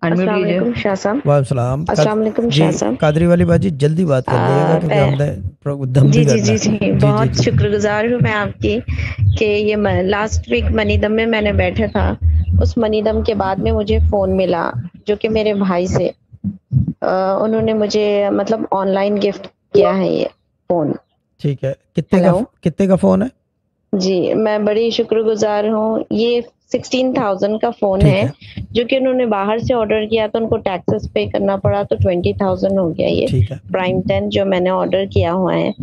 Unmute अस्सलाम कीजिए। वालेकुम शाह साहब। वालेकुम सलाम। अस्सलाम वालेकुम जी, शाह साहब। कादरी वाली बाजी जल्दी बात कर लीजिएगा क्योंकि हमने दम जी भी जी करना जी है। जी जी जी बहुत जी। शुक्रगुजार हूँ मैं आपकी कि ये लास्ट वीक मनीदम में मैंने बैठा था, उस मनीदम के बाद में मुझे फ़ोन मिला जो कि मेरे भाई से उन्होंने मुझे मतलब ऑनलाइन गिफ्ट किया है ये फ़ोन। ठीक है, हेलो कितने का फ़ोन है? जी, मैं बड़ी शुक्रगुज़ार हूँ। ये 16,000 का फ़ोन ठीक है, है, जो कि उन्होंने बाहर से ऑर्डर किया तो उनको टैक्सेस पे करना पड़ा तो 20,000 हो गया ये ठीक है। प्राइम 10 जो मैंने ऑर्डर किया हुआ है।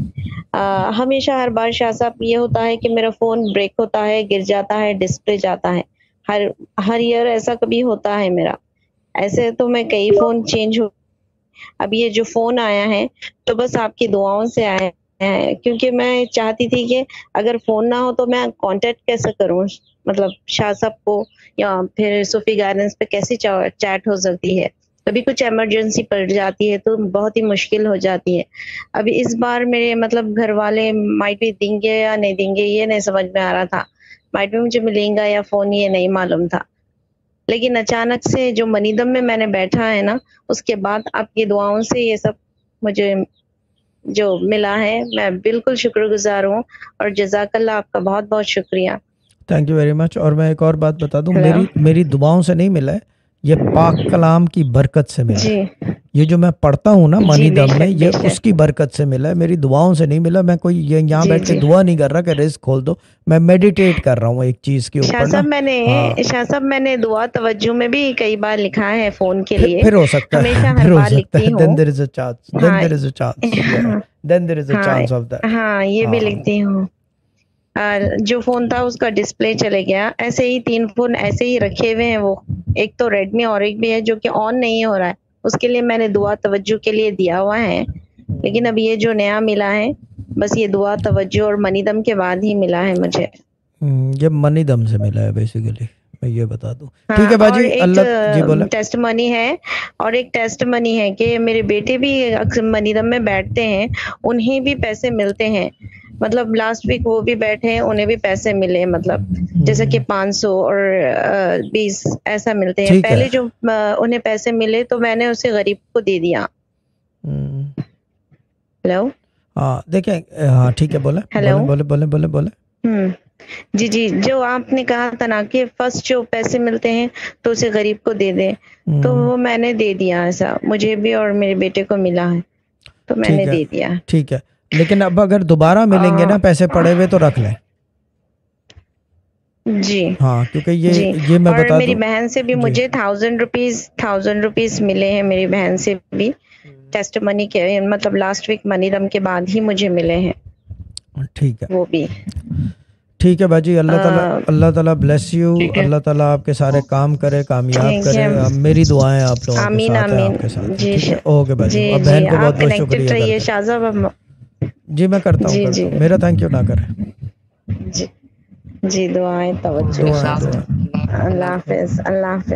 हमेशा हर बार शाह साहब ये होता है कि मेरा फ़ोन ब्रेक होता है, गिर जाता है, डिस्प्ले जाता है। हर हर ईयर ऐसा कभी होता है मेरा। ऐसे तो मैं कई फ़ोन चेंज हो अब ये जो फ़ोन आया है, तो बस आपकी दुआओं से आया है क्योंकि मैं चाहती थी कि अगर फ़ोन ना हो तो मैं कॉन्टैक्ट कैसे करूँ? मतलब शाह साहब को या फिर सूफ़ी गार्डन्स पे कैसे चैट हो सकती है? कभी कुछ इमरजेंसी पड़ जाती है तो बहुत ही मुश्किल हो जाती है। अभी इस बार मेरे मतलब घर वाले माइट बी देंगे या नहीं देंगे ये नहीं समझ में आ रहा था। माइट बी मुझे मिलेगा या फ़ोन ये नहीं मालूम था। लेकिन अचानक से जो मनीदम में मैंने बैठा है ना, उसके बाद आपकी दुआओं से ये सब मुझे जो मिला है, मैं बिल्कुल शुक्रगुज़ार हूँ और जज़ाकल्लाह आपका बहुत-बहुत शुक्रिया। Thank you very much. और मैं एक और बात बता दूं, हेलो? मेरी दुआओं से नहीं मिला है, ये पाक कलाम की बरकत से मिला जी। है। ये जो मैं पढ़ता हूँ ना जी, मनी दम में, बेशक, ये बेशक। उसकी बरकत से मिला है, मेरी दुआओं से नहीं मिला। मैं कोई ये यहाँ जी, बैठ के जी। दुआ नहीं कर रहा कि रिस्क खोल दो, मैं मेडिटेट कर रहा हूँ एक चीज़ के ऊपर ना। हाँ, शाह साहब मैंने दुआ तवज्जो में भी कई बार लिखा है फ़ोन के लिए। फिर हो सकता है, हमेशा हर फिर हो बार सकता लिखती है। हूँ। Then there is a chance, then हाँ, देयर इज अ चांस, या देन देयर इज अ हाँ, चांस ऑफ दैट। हाँ, ये भी हाँ। लिखती हूँ। जो फ़ोन था उसका डिस्प्ले चले गया। ऐसे ही 3 फ़ोन ऐसे ही रखे हुए हैं वो। एक तो रेडमी और एक भी है जो कि ऑन नहीं हो रहा है। उसके लिए मैंने दुआ तवज्जो के लिए दिया हुआ है। लेकिन अब ये जो नया मिला है, बस ये दुआ तवज्जो और मनीदम के बाद ही मिला है मुझे। ये मनी दम से मिला है बेसिकली, मैं ये बता दूं। ठीक हाँ, है और बाजी, एक अल्लाह जी बोले। टेस्टिमनी है और एक टेस्टिमनी है कि मेरे बेटे भी अक्सर मनीदम में बैठते हैं, उन्हें भी पैसे मिलते हैं। मतलब लास्ट वीक वो भी बैठे हैं, उन्हें भी पैसे मिले मतलब जैसे कि 500 और 20 ऐसा मिलते हैं। ठीक है। पहले जो उन्हें पैसे मिले तो मैंने उसे गरीब को दे दिया। हम्म, हेलो? हाँ देखें, हाँ ठीक है, बोले हेलो? बोले बोले बोले बोले बोले। हुँ। जी, जी, जो आपने कहा था ना कि फर्स्ट जो पैसे मिलते हैं तो उसे गरीब को दे दें, तो हम्म, वो मैंने दे दिया ऐसा, मुझे भी और मेरे बेटे को मिला है, तो मैंने ठीक है, दे दिया। ठीक है। लेकिन अब अगर दोबारा मिलेंगे अ, ना पैसे पड़े हुए तो रख लें। जी, हाँ, क्योंकि जी ये मैं और बता मेरी दूं। बहन से भी जी। मुझे 1000 रुपीज़ मिले हैं मेरी बहन से भी, टेस्टिमनी के मतलब लास्ट वीक मनीदम के बाद ही मुझे मिले हैं, ठीक है, वो भी। ठीक है बाजी। अ, अल्लाह ताला ब्लेस यू। ठीक है। अल्लाह ताला आपके सारे काम करे, कामयाब ठीक करे। है। अब मेरी दुआएं आप लोगों के आमीन, साथ हैं, आमीन। आपके साथ हैं। जी, ठीक है, ओके बाजी। जी, अब जी, बहन को आप बहुत बहुत कनेक्टेड शुक्रिया रहिए करते हैं। शाहज़ाब जी मैं जी, जी। करता हूँ, मेरा थैंक यू ना करें। जी, जी, दुआएँ तवज्जो। दुआएं इस्लाम दुआएं। अल्लाह हाफ़िज़, अल्लाह हाफ़िज़।